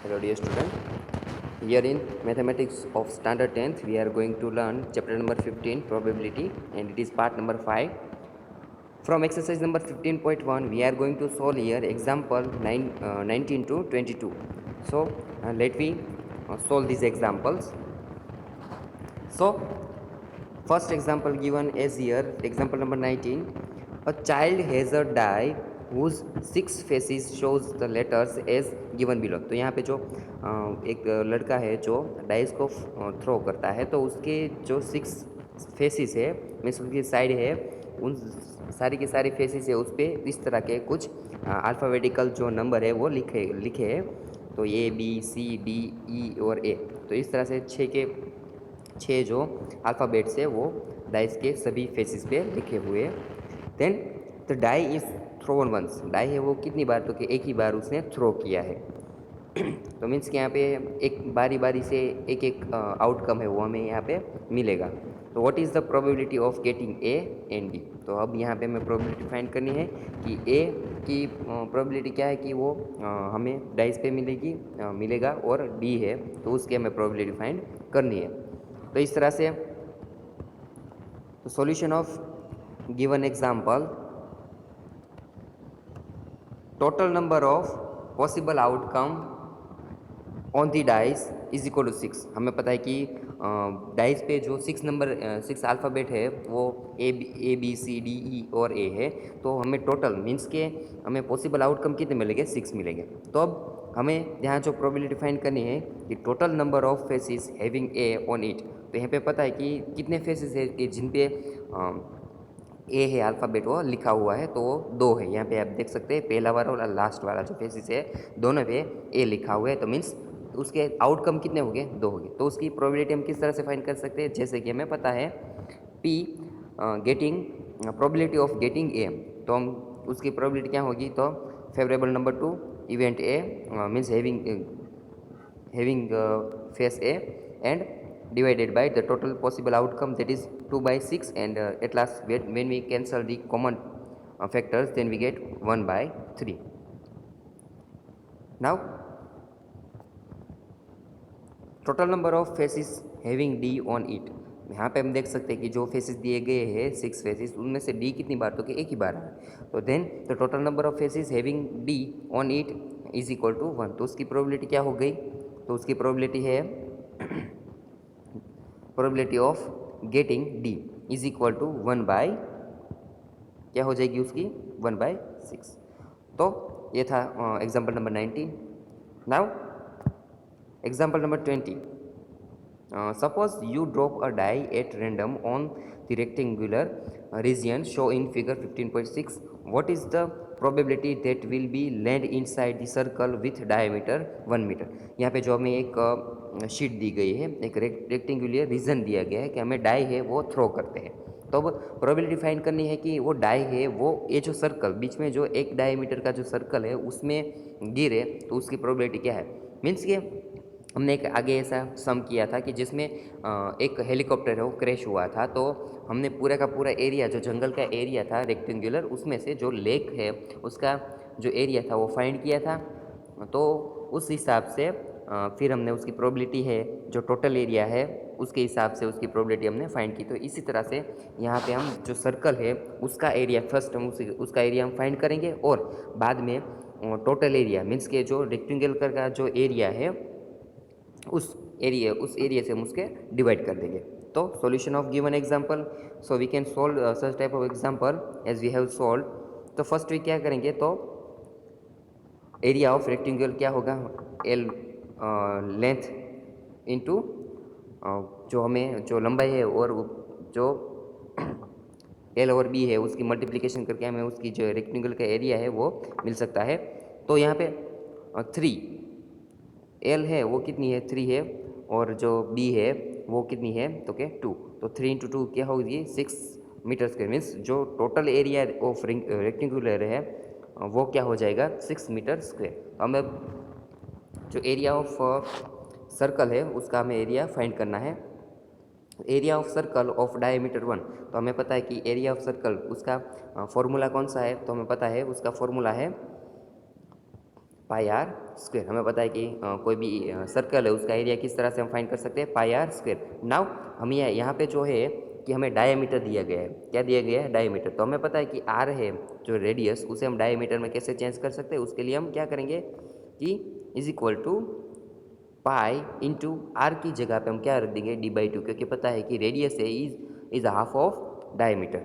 Hello dear student. Here in Mathematics of Standard 10th we are going to learn chapter number 15 probability and it is part number 5. From exercise number 15.1 we are going to solve here example 19 to 22. So let me solve these examples. So first example given as here, example number 19. A child has a die whose six faces shows the letters as given below. तो यहाँ पे जो एक लड़का है जो dice को throw करता है तो उसके जो सिक्स फेसिस है मीन्स उसकी साइड है उन सारी की सारी फेसिस है उस पर इस तरह के कुछ अल्फ़ाबेटिकल जो नंबर है वो लिखे लिखे है। तो A B C D E और ए, तो इस तरह से छः जो अल्फ़ाबेट्स है वो डाइस के सभी फेसिस पे लिखे हुए हैं। Then the die is thrown once, die है वो कितनी बार, तो कि एक ही बार उसने थ्रो किया है। तो मीन्स कि यहाँ पे एक बारी बारी से एक एक आउटकम है वो हमें यहाँ पे मिलेगा। तो what is the probability of getting A and D. तो अब यहाँ पे हमें प्रोबेबिलिटी फाइंड करनी है कि ए की प्रोबेबिलिटी क्या है कि वो हमें डाइस पे मिलेगा और डी है तो उसकी हमें प्रोबेबिलिटी फाइंड करनी है। तो इस तरह से solution of given example, total number of possible outcome on the dice is equal to 6। हमें पता है कि डाइस पे जो सिक्स अल्फ़ाबेट है वो A B C D E और ए है। तो हमें टोटल मीन्स के हमें पॉसिबल आउटकम कितने मिलेंगे, 6 मिलेंगे। तो अब हमें यहाँ जो प्रोबेबिलिटी फाइंड करनी है कि total number of faces having a on it. तो यहाँ पे पता है कि कितने फेसिस है कि जिन पे ए है अल्फ़ाबेट वो लिखा हुआ है, तो वो 2 है। यहाँ पे आप देख सकते हैं पहला वाला और लास्ट वाला जो फेसिस है दोनों पे ए लिखा हुआ है। तो मीन्स उसके आउटकम कितने हो गए, 2 हो गए। तो उसकी प्रोबेबिलिटी हम किस तरह से फाइंड कर सकते हैं, जैसे कि हमें पता है P getting probability of getting a, तो हम उसकी प्रोबेबिलिटी क्या होगी, तो favourable number two event A means having face A and divided by the total possible outcome, that is 2 by 6, and at last when we cancel the common factors then we get 1 by 3. Now total number of faces having D on it, यहाँ पे हम देख सकते हैं कि जो faces दिए गए हैं 6 फेसिस उनमें से डी कितनी बार, तो कि एक ही बार है। तो then the total number of faces having D on it is equal to 1। तो उसकी प्रोबेबिलिटी क्या हो गई, तो उसकी प्रोबेबिलिटी है probability of getting D is equal to 1 by क्या हो जाएगी उसकी, 1 बाय 6। तो ये था example number 19। Now example number 20. Suppose you drop a die at random on the rectangular region shown in figure 15.6. What is the probability that will be land inside the circle with diameter 1 meter? यहाँ पे जो हमें एक sheet दी गई है, एक rectangular reason दिया गया है कि हमें डाई है वो थ्रो करते हैं। तो अब प्रोबेबिलिटी फाइंड करनी है कि वो डाई है वो ये जो सर्कल बीच में जो एक डायमीटर का जो सर्कल है उसमें गिरे तो उसकी प्रोबेबिलिटी क्या है। मीन्स के हमने एक आगे ऐसा सम किया था कि जिसमें एक हेलीकॉप्टर है वो क्रैश हुआ था। तो हमने पूरा का पूरा एरिया जो जंगल का एरिया था रेक्टेंगुलर, उसमें से जो लेक है उसका जो एरिया था वो फाइंड किया था। तो उस हिसाब से फिर हमने उसकी प्रोबेबिलिटी है जो टोटल एरिया है उसके हिसाब से उसकी प्रोबेबिलिटी हमने फाइंड की। तो इसी तरह से यहाँ पे हम जो सर्कल है उसका एरिया फर्स्ट हम उसका एरिया हम फाइंड करेंगे और बाद में टोटल एरिया मीन्स के जो रेक्टेंगुलर का जो एरिया है उस एरिया से हम उसके डिवाइड कर देंगे। तो solution of given example, so we can solve such type of example as we have solve. तो फर्स्ट वी क्या करेंगे, तो एरिया ऑफ रेक्टेंगल क्या होगा, एल लेंथ इनटू जो हमें जो लंबाई है और जो एल और बी है उसकी मल्टीप्लिकेशन करके हमें उसकी जो रेक्टेंगल का एरिया है वो मिल सकता है। तो यहाँ पे 3 एल है वो कितनी है, 3 है, और जो बी है वो कितनी है, तो क्या 2। तो 3 इंटू 2 क्या होगी, 6 मीटर स्क्वायर। मीन्स जो टोटल एरिया ऑफ रेक्टेंगुलर है वो क्या हो जाएगा, 6 मीटर स्क्वायर। हमें जो एरिया ऑफ सर्कल है उसका हमें एरिया फाइंड करना है। Area of circle of diameter 1, तो हमें पता है कि एरिया ऑफ सर्कल उसका फॉर्मूला कौन सा है, तो हमें पता है उसका फॉर्मूला है पाई आर स्क्वेयर। हमें पता है कि कोई भी सर्कल है उसका एरिया किस तरह से हम फाइंड कर सकते हैं, पाई आर स्क्वेयर। नाउ हम यहाँ पे जो है कि हमें डायमीटर दिया गया है, क्या दिया गया है, डायमीटर। तो हमें पता है कि आर है जो रेडियस, उसे हम डायमीटर में कैसे चेंज कर सकते हैं। उसके लिए हम क्या करेंगे कि is equal to pi into R की जगह पे हम क्या रख देंगे, d/2, क्योंकि पता है कि रेडियस है इज हाफ ऑफ डायमीटर,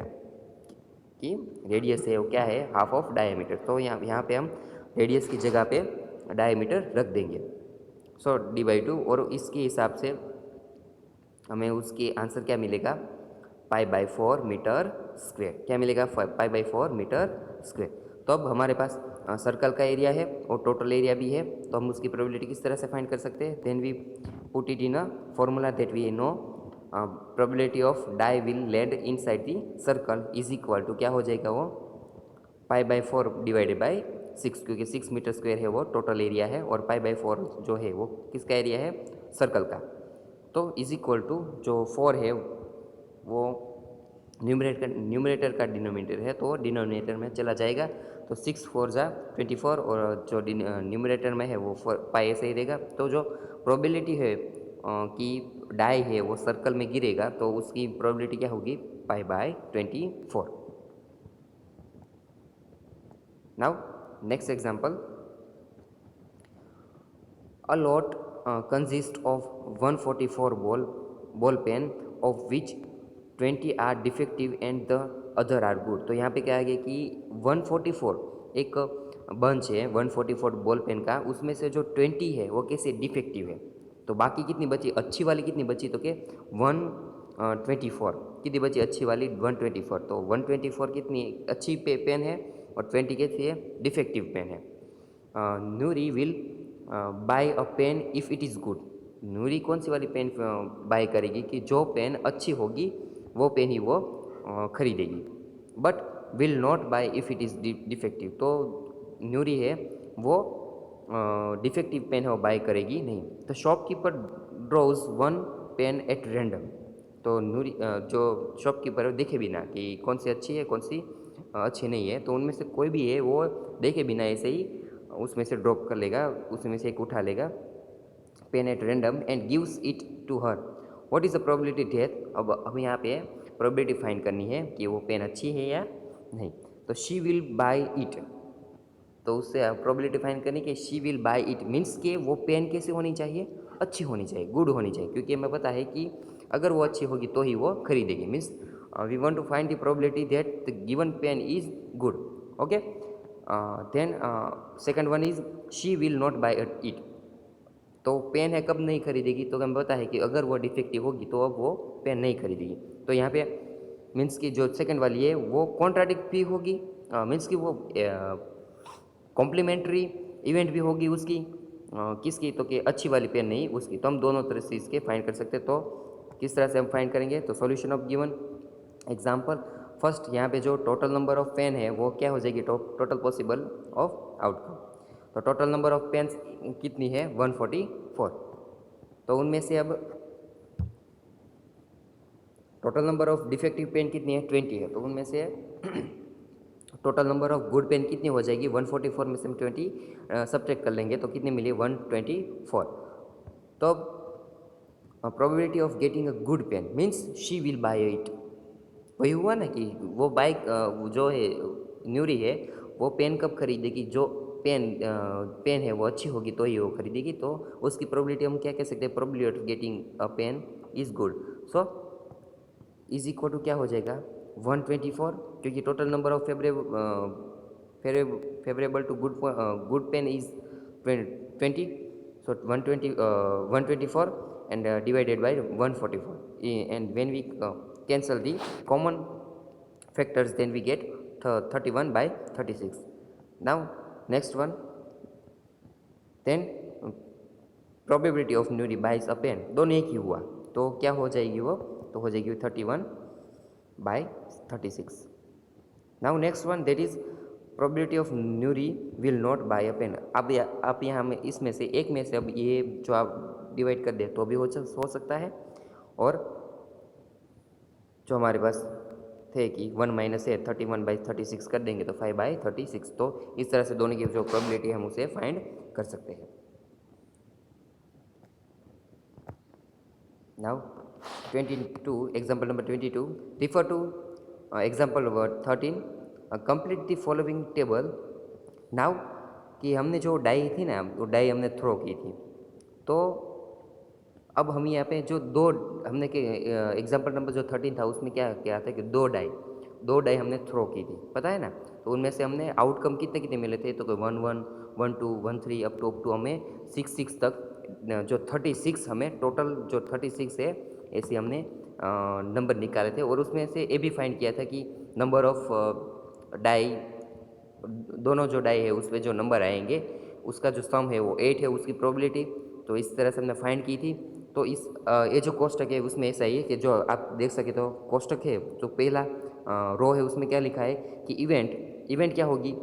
कि रेडियस है वो क्या है, हाफ ऑफ डायमीटर। तो यहाँ पे हम रेडियस की जगह पे डायमीटर रख देंगे। सो d/2, और इसके हिसाब से हमें उसकी आंसर क्या मिलेगा, π/4 मीटर स्क्वेयर। क्या मिलेगा, π/4 मीटर स्क्वेयर। तो अब हमारे पास सर्कल का एरिया है और टोटल एरिया भी है, तो हम उसकी प्रोबेबिलिटी किस तरह से फाइंड कर सकते हैं। Then we put it in a formula that we know, probability of die will land inside the circle is equal to क्या हो जाएगा वो, π/4 डिवाइडेड बाई 6, क्योंकि 6 मीटर स्क्वायर है वो टोटल एरिया है, और π/4 जो है वो किसका एरिया है, सर्कल का। तो इज इक्वल टू जो 4 है वो न्यूमरेटर का डिनोमिनेटर है, तो डिनोमिनेटर में चला जाएगा। तो 6 4 जा 24, और जो न्यूमरेटर में है वो 4 पाई ऐसे ही रहेगा। तो जो प्रोबेबिलिटी है कि डाई है वो सर्कल में गिरेगा, तो उसकी प्रोबेबिलिटी क्या होगी, π/24। Now next example, a lot consists of 144 ball pen of which 20 are defective and the other are good। तो यहाँ पे क्या है कि 144 एक बंच है 144 बॉल पेन का, उसमें से जो 20 है वो कैसे डिफेक्टिव है। तो बाकी कितनी बची, अच्छी वाली कितनी बची, तो के 124 कितनी बची, अच्छी वाली 124। तो 124 कितनी अच्छी पेन है और 20 कैसी है, डिफेक्टिव पेन है। Noori will buy a pen if it is good. Noori कौन सी वाली पेन बाय करेगी, कि जो पेन अच्छी होगी वो पेन ही वो खरीदेगी। But will not buy if it is defective. तो नूरी है वो डिफेक्टिव पेन है वो बाय करेगी नहीं। तो shopkeeper draws one pen at random. तो नूरी जो शॉपकीपर है देखे बिना कि कौन सी अच्छी है कौन सी अच्छी नहीं है, तो उनमें से कोई भी है वो देखे बिना ऐसे ही उसमें से ड्रॉप कर लेगा, उसमें से एक उठा लेगा pen at random and gives it to her. What is the probability death. अब हमें यहाँ पे प्रोबेबिलिटी फाइंड करनी है कि वो पेन अच्छी है या नहीं। तो शी विल बाय इट, तो उससे प्रोबेबिलिटी फाइंड करनी कि she will buy it means कि वो पेन कैसे होनी चाहिए, अच्छी होनी चाहिए, गुड होनी चाहिए, क्योंकि हमें पता है कि अगर वो अच्छी होगी तो ही वो खरीदेगी। Means we want to find the probability that the given pen is good. Okay, then second one is she will not buy it. तो पेन है कब नहीं खरीदेगी, तो हमें पता है कि अगर वो डिफेक्टिव होगी तो अब वो पेन नहीं खरीदेगी। तो यहाँ पे मीन्स की जो सेकंड वाली है वो कॉन्ट्राडिक्ट भी होगी, मीन्स की वो कॉम्प्लीमेंट्री इवेंट भी होगी उसकी, किसकी, तो कि अच्छी वाली पेन नहीं उसकी। तो हम दोनों तरह से इसके फाइंड कर सकते हैं। तो किस तरह से हम फाइंड करेंगे, तो solution of given example. First यहाँ पे जो टोटल नंबर ऑफ पेन है वो क्या हो जाएगी, टोटल पॉसिबल ऑफ आउटकम। तो टोटल नंबर ऑफ पेन्स कितनी है, 144। तो उनमें से अब total number of defective pen कितनी है, 20 है। तो उनमें से total number of good pen कितनी हो जाएगी, 144 में से हम 20 सब्ट्रैक्ट कर लेंगे तो कितनी मिली, 124। तो probability of getting a good pen means she will buy it. वही हुआ ना कि वो बाइक जो है न्यूरी है वो पेन कब खरीदेगी, जो पेन है वो अच्छी होगी तो ही वो खरीदेगी। तो उसकी प्रोबेबिलिटी हम क्या कह सकते हैं, probability of getting a pen is good. So is equal to क्या हो जाएगा, 124, क्योंकि total number of favourable to good pen is 20। So 124 and divided by 144, and when we cancel the common factors then we get 31/36. Now next one, then probability of newly buys a pen, दोनों एक ही हुआ तो क्या हो जाएगी वो, तो हो जाएगी 31/36। Now next one that is probability of Noori will not buy a pen. अब आप यहाँ में इसमें से एक में से अब ये जो आप डिवाइड कर दे तो भी हो सकता है, और जो हमारे पास थे कि 1 माइनस है 31/36 कर देंगे तो 5/36। तो इस तरह से दोनों की जो प्रोबेबिलिटी हम उसे फाइंड कर सकते हैं। Now 22 example number 22 refer to example number 13 complete the following table. Now कि हमने जो डाई थी ना, वो डाई हमने थ्रो की थी, तो अब हम यहाँ पे जो दो हमने के एग्जाम्पल नंबर जो 13 था उसमें क्या क्या था कि दो डाई हमने थ्रो की थी, पता है ना। तो उनमें से हमने आउटकम कितने कितने मिले थे, तो कोई 1 1 1 2 1 3 अप टू हमें 6 6 तक जो 36 हमें टोटल जो 36 है ऐसे हमने नंबर निकाले थे। और उसमें से ये भी फाइंड किया था कि नंबर ऑफ डाई, दोनों जो डाई है उसमें जो नंबर आएंगे उसका जो सम है वो 8 है उसकी प्रोबेबिलिटी। तो इस तरह से हमने फाइंड की थी। तो इस ये जो कोष्टक है उसमें ऐसा ही है कि जो आप देख सके तो कोष्टक है जो पहला रो है उसमें क्या लिखा है कि इवेंट क्या होगी,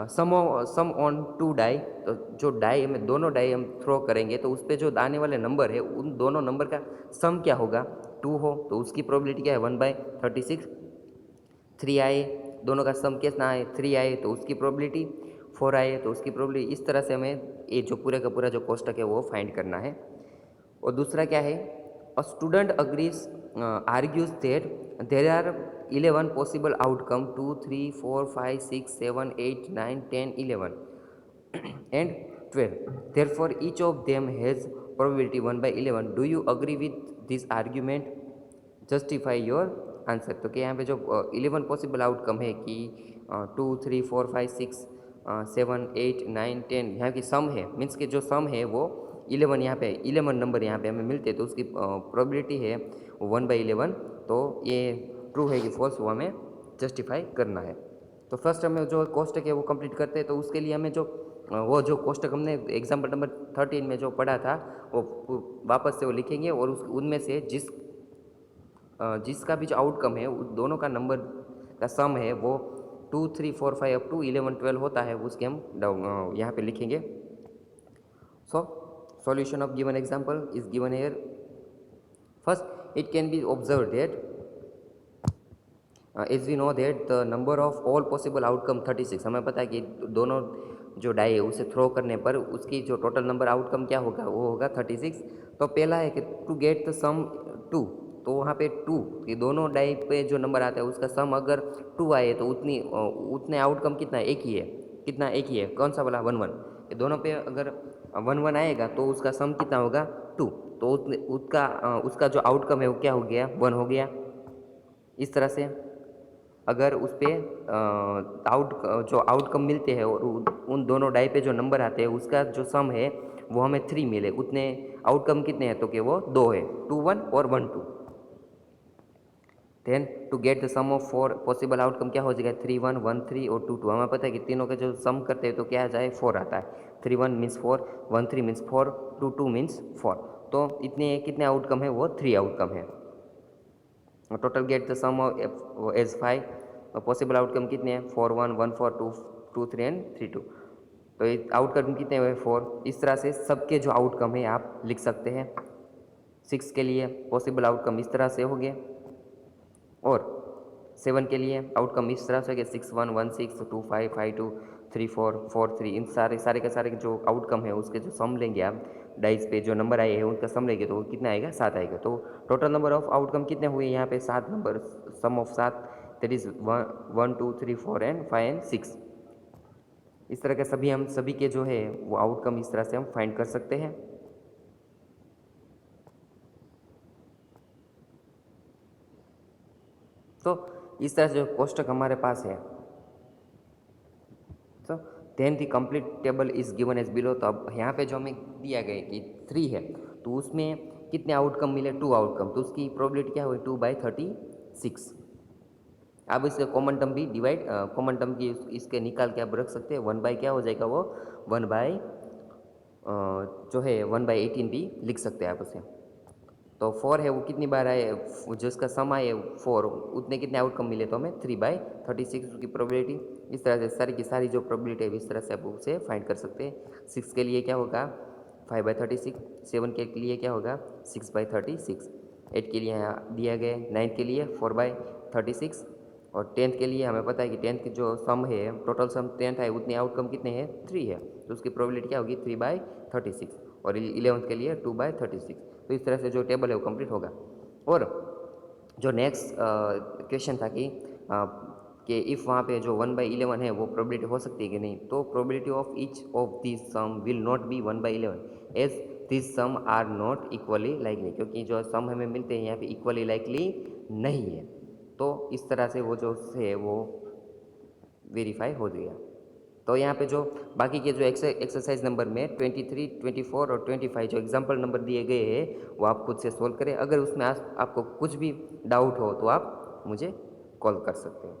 सम ऑन टू डाई। तो जो डाई में दोनों डाई हम थ्रो करेंगे तो उस पर जो आने वाले नंबर है उन दोनों नंबर का सम क्या होगा, 2 हो तो उसकी प्रोबेबिलिटी क्या है 1/36। 3 आए, दोनों का सम कितना आए 3 आए तो उसकी प्रोबेबिलिटी 4 आए तो उसकी प्रोबेबिलिटी। इस तरह से हमें ये जो पूरा का पूरा जो कोष्टक है वो फाइंड करना है। और दूसरा क्या है, a student agrees argues that there are 11 possible outcome 2 3 4 5 6 7 8 9 10 11 and 12, therefore each of them has probability 1/11। do you agree with this argument, justify your answer. तो कि यहाँ पे जो 11 पॉसिबल आउटकम है कि 2 3 4 5 6 7 8 9 10 यहाँ की सम है, मीन्स कि जो सम है वो 11 यहाँ पे 11 नंबर यहाँ पे हमें मिलते हैं तो उसकी प्रोबेबिलिटी है 1/11। तो ये ट्रू है कि फॉल्स, वो हमें जस्टिफाई करना है। तो फर्स्ट हमें जो कोष्टक है वो कंप्लीट करते हैं। तो उसके लिए हमें जो वो जो कोष्टक हमने एग्जाम्पल नंबर 13 में जो पढ़ा था वो वापस से वो लिखेंगे और उस उनमें से जिसका भी जो आउटकम है उस दोनों का नंबर का सम है वो 2 3 4 5 अप टू 11 12 होता है, उसके हम यहाँ पे लिखेंगे। So solution of given example is given here. First it can be observe that as we know that the number of all possible outcome 36। हमें पता है कि दोनों जो डाई है उसे थ्रो करने पर उसकी जो टोटल नंबर आउटकम क्या होगा वो होगा 36। तो पहला है कि टू गेट द सम 2, तो वहाँ पे 2 ये दोनों डाई पे जो नंबर आता है उसका सम अगर 2 आए तो उतने आउटकम कितना एक ही है, कितना एक ही है, कौन सा वाला 1 1। ये दोनों पे अगर 1 1 आएगा तो उसका सम कितना होगा 2, तो उसका जो आउटकम है वो क्या हो गया 1 हो गया। इस तरह से अगर उस पर जो आउटकम मिलते हैं और उन दोनों डाई पे जो नंबर आते हैं उसका जो सम है वो हमें 3 मिले, उतने आउटकम कितने हैं तो कि वो 2 है, 2 1 और 1 2। Then to get the sum of 4 possible outcome क्या हो जाएगा 3 1 1 3 और 2 2। हमें पता है कि तीनों का जो सम करते हैं तो क्या आ जाए 4 आता है। 3 1 मीन्स 4, 1 3 मीन्स 4, 2 2 मीन्स 4। तो इतने कितने आउटकम है वो 3 आउटकम है। Total get the sum as 5। Possible outcome कितने हैं 4 1 1 4 2 2 3 एंड 3 2। तो आउटकम कितने हुए 4। इस तरह से सबके जो आउटकम है आप लिख सकते हैं। 6 के लिए पॉसिबल आउटकम इस तरह से हो गए और 7 के लिए आउटकम इस तरह से हो गया 6 1 1 6 2 5 5 2 3 4 4 3। इन सारे के सारे जो आउटकम है उसके जो सम लेंगे आप डाइस पे जो नंबर आए हैं उनका सम लेंगे तो कितना आएगा 7 आएगा। तो टोटल नंबर ऑफ आउटकम कितने हुए यहाँ पे 7 number, sum of 7 that is 1 2 3 4 and 5 and 6। इस तरह के सभी के जो है वो आउटकम इस तरह से हम फाइंड कर सकते हैं। तो इस तरह से जो कोष्टक हमारे पास है, तो then the complete table is given as below. तो अब यहाँ पे जो हमें दिया गया कि 3 है तो उसमें कितने आउटकम मिले 2 आउटकम, तो उसकी प्रोबेबिलिटी क्या हुई 2/36। अब इससे कॉमन टर्म भी डिवाइड कॉमन टर्म की इसके निकाल के आप रख सकते हैं 1 बाई क्या हो जाएगा वो 1 बाई जो है 1/18 भी लिख सकते हैं आप उसे। तो 4 है वो कितनी बार आए जो इसका सम आए 4 उतने कितने आउटकम मिले तो हमें 3/36 उसकी प्रोबेबिलिटी। इस तरह से सारी की सारी जो प्रोबेबिलिटी है इस तरह से आप उसे फाइंड कर सकते हैं। 6 के लिए क्या होगा 5/36, 7 के लिए क्या होगा 6/36, 8 के लिए यहाँ दिया गया 9 के लिए 4/36 और 10th के लिए हमें पता है कि 10th की जो सम है टोटल सम 10th है उतने आउटकम कितने हैं 3 है तो उसकी प्रोबेबिलिटी क्या होगी 3/36 और 11th के लिए 2/36। तो इस तरह से जो टेबल है वो कंप्लीट होगा। और जो नेक्स्ट क्वेश्चन था कि इफ़ वहाँ पे जो 1/11 है वो प्रोबेबिलिटी हो सकती है कि नहीं, तो probability of each of this sum will not be 1/11 as this sum are not equally likely, क्योंकि जो सम हमें मिलते हैं यहाँ पे इक्वली लाइकली नहीं है। तो इस तरह से वो जो है वो वेरीफाई हो गया। तो यहाँ पे जो बाकी के जो एक्सरसाइज नंबर में 23, 24 और 25 जो एग्जाम्पल नंबर दिए गए हैं वो आप खुद से सोल्व करें। अगर उसमें आपको कुछ भी डाउट हो तो आप मुझे कॉल कर सकते हो।